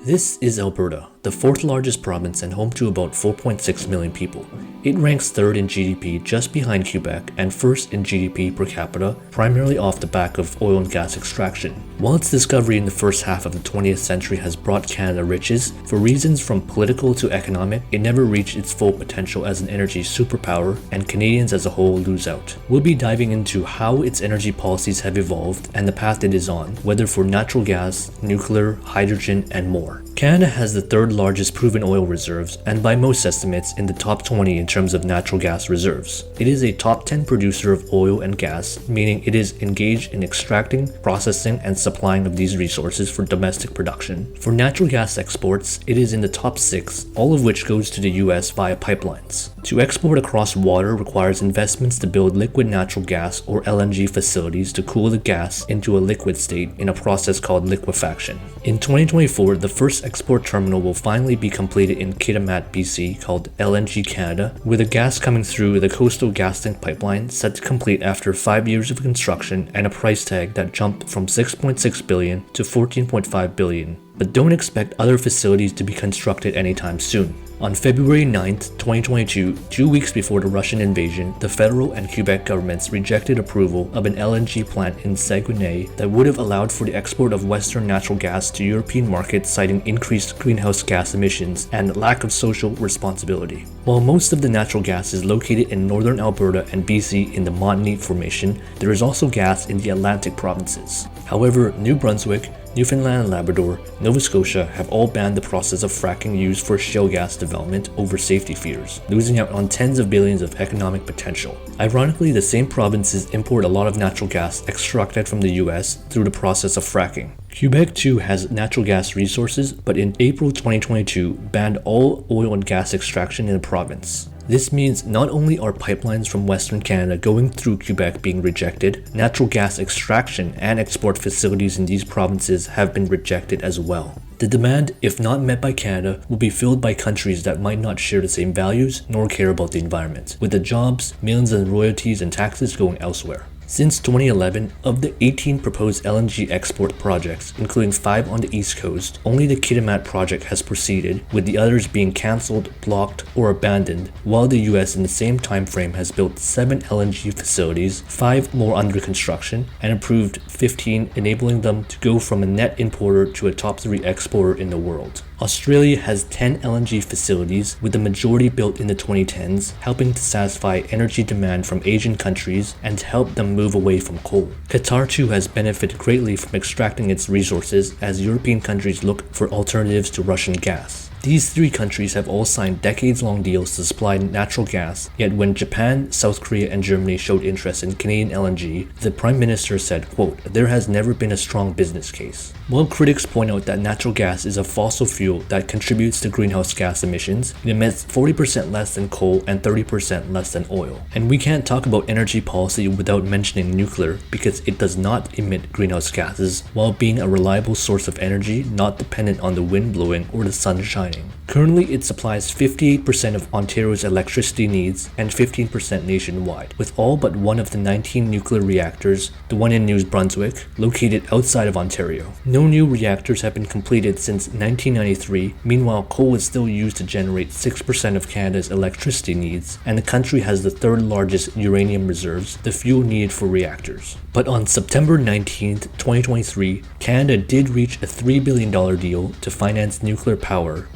This is Alberta, the fourth largest province and home to about 4.6 million people. It ranks third in GDP just behind Quebec and first in GDP per capita, primarily off the back of oil and gas extraction. While its discovery in the first half of the 20th century has brought Canada riches, for reasons from political to economic, it never reached its full potential as an energy superpower, and Canadians as a whole lose out. We'll be diving into how its energy policies have evolved and the path it is on, whether for natural gas, nuclear, hydrogen, and more. Canada has the third largest proven oil reserves, and by most estimates in the top 20 in terms of natural gas reserves. It is a top 10 producer of oil and gas, meaning it is engaged in extracting, processing, and supplying of these resources for domestic production. For natural gas exports, it is in the top 6, all of which goes to the US via pipelines. To export across water requires investments to build liquid natural gas or LNG facilities to cool the gas into a liquid state in a process called liquefaction. In 2024, the first export terminal will finally be completed in Kitimat, BC, called LNG Canada, with the gas coming through the Coastal GasLink pipeline set to complete after 5 years of construction and a price tag that jumped from $6.6 billion to $14.5 billion. But don't expect other facilities to be constructed anytime soon. On February 9, 2022, 2 weeks before the Russian invasion, the federal and Quebec governments rejected approval of an LNG plant in Saguenay that would have allowed for the export of Western natural gas to European markets, citing increased greenhouse gas emissions and lack of social responsibility. While most of the natural gas is located in northern Alberta and BC in the Montney Formation, there is also gas in the Atlantic provinces. However, New Brunswick, Newfoundland and Labrador, Nova Scotia have all banned the process of fracking used for shale gas development over safety fears, losing out on tens of billions of economic potential. Ironically, the same provinces import a lot of natural gas extracted from the US through the process of fracking. Quebec too has natural gas resources, but in April 2022 banned all oil and gas extraction in the province. This means not only are pipelines from Western Canada going through Quebec being rejected, natural gas extraction and export facilities in these provinces have been rejected as well. The demand, if not met by Canada, will be filled by countries that might not share the same values nor care about the environment, with the jobs, millions in royalties and taxes going elsewhere. Since 2011, of the 18 proposed LNG export projects, including 5 on the East Coast, only the Kitimat project has proceeded, with the others being cancelled, blocked, or abandoned, while the US in the same time frame has built 7 LNG facilities, 5 more under construction, and approved 15, enabling them to go from a net importer to a top 3 exporter in the world. Australia has 10 LNG facilities, with the majority built in the 2010s, helping to satisfy energy demand from Asian countries and to help them move away from coal. Qatar too has benefited greatly from extracting its resources as European countries look for alternatives to Russian gas. These 3 countries have all signed decades-long deals to supply natural gas, yet when Japan, South Korea, and Germany showed interest in Canadian LNG, the Prime Minister said, quote, "There has never been a strong business case." While critics point out that natural gas is a fossil fuel that contributes to greenhouse gas emissions, it emits 40% less than coal and 30% less than oil. And we can't talk about energy policy without mentioning nuclear, because it does not emit greenhouse gases, while being a reliable source of energy not dependent on the wind blowing or the sun shining. Currently, it supplies 58% of Ontario's electricity needs and 15% nationwide, with all but one of the 19 nuclear reactors, the one in New Brunswick, located outside of Ontario. No new reactors have been completed since 1993, meanwhile coal is still used to generate 6% of Canada's electricity needs, and the country has the third largest uranium reserves, the fuel needed for reactors. But on September 19, 2023, Canada did reach a $3 billion deal to finance nuclear power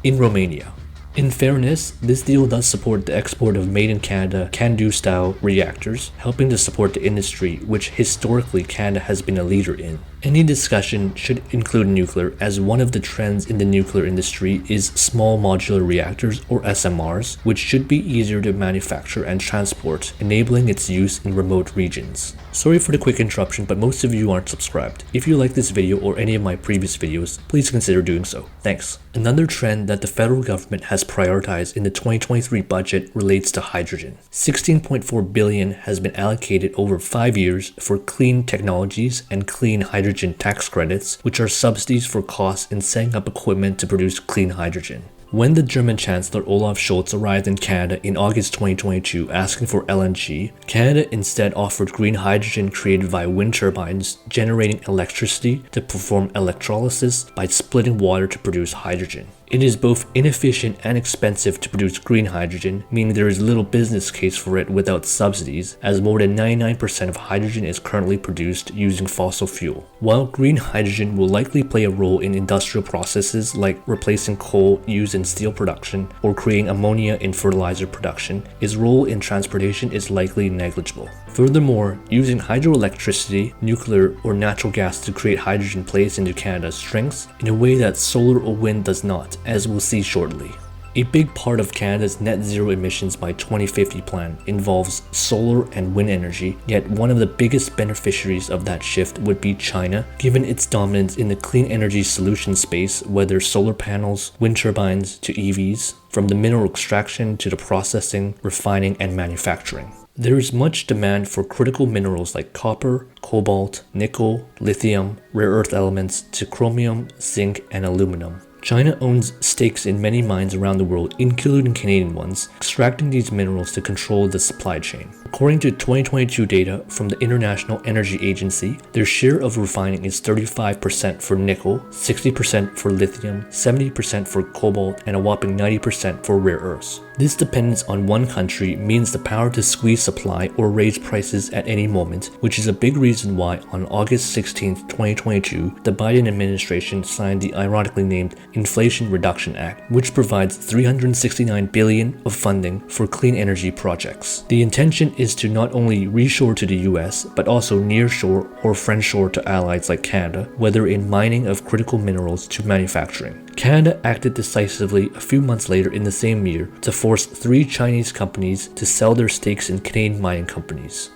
in Romania. In fairness, this deal does support the export of made-in-Canada CANDU-style reactors, helping to support the industry, which historically Canada has been a leader in. Any discussion should include nuclear, as one of the trends in the nuclear industry is small modular reactors, or SMRs, which should be easier to manufacture and transport, enabling its use in remote regions. Sorry for the quick interruption, but most of you aren't subscribed. If you like this video or any of my previous videos, please consider doing so. Thanks. Another trend that the federal government has prioritized in the 2023 budget relates to hydrogen. $16.4 billion has been allocated over 5 years for clean technologies and clean hydrogen tax credits, which are subsidies for costs in setting up equipment to produce clean hydrogen. When the German Chancellor Olaf Scholz arrived in Canada in August 2022 asking for LNG, Canada instead offered green hydrogen created via wind turbines generating electricity to perform electrolysis by splitting water to produce hydrogen. It is both inefficient and expensive to produce green hydrogen, meaning there is little business case for it without subsidies, as more than 99% of hydrogen is currently produced using fossil fuel. While green hydrogen will likely play a role in industrial processes like replacing coal used in steel production or creating ammonia in fertilizer production, its role in transportation is likely negligible. Furthermore, using hydroelectricity, nuclear, or natural gas to create hydrogen plays into Canada's strengths in a way that solar or wind does not, as we'll see shortly. A big part of Canada's net zero emissions by 2050 plan involves solar and wind energy, yet one of the biggest beneficiaries of that shift would be China, given its dominance in the clean energy solution space, whether solar panels, wind turbines to EVs, from the mineral extraction to the processing, refining, and manufacturing. There is much demand for critical minerals like copper, cobalt, nickel, lithium, rare earth elements to chromium, zinc, and aluminum. China owns stakes in many mines around the world, including Canadian ones, extracting these minerals to control the supply chain. According to 2022 data from the International Energy Agency, their share of refining is 35% for nickel, 60% for lithium, 70% for cobalt, and a whopping 90% for rare earths. This dependence on one country means the power to squeeze supply or raise prices at any moment, which is a big reason why on August 16, 2022, the Biden administration signed the ironically named Inflation Reduction Act, which provides $369 billion of funding for clean energy projects. The intention is to not only reshore to the US, but also nearshore or friendshore to allies like Canada, whether in mining of critical minerals to manufacturing. Canada acted decisively a few months later in the same year to force 3 Chinese companies to sell their stakes in Canadian mining companies.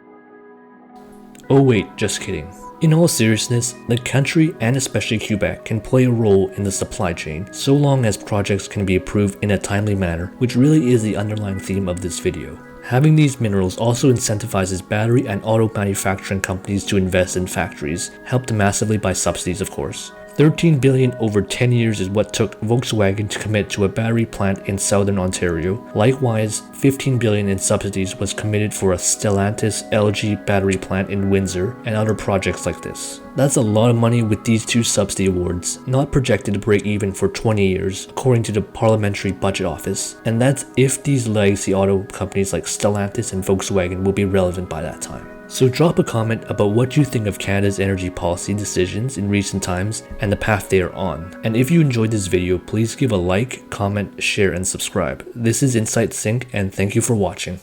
Oh wait, just kidding. In all seriousness, the country and especially Quebec can play a role in the supply chain so long as projects can be approved in a timely manner, which really is the underlying theme of this video. Having these minerals also incentivizes battery and auto manufacturing companies to invest in factories, helped massively by subsidies of course. $13 billion over 10 years is what took Volkswagen to commit to a battery plant in southern Ontario. Likewise, $15 billion in subsidies was committed for a Stellantis LG battery plant in Windsor and other projects like this. That's a lot of money with these 2 subsidy awards, not projected to break even for 20 years, according to the Parliamentary Budget Office, and that's if these legacy auto companies like Stellantis and Volkswagen will be relevant by that time. So drop a comment about what you think of Canada's energy policy decisions in recent times and the path they are on. And if you enjoyed this video, please give a like, comment, share, and subscribe. This is Insight Sync, and thank you for watching.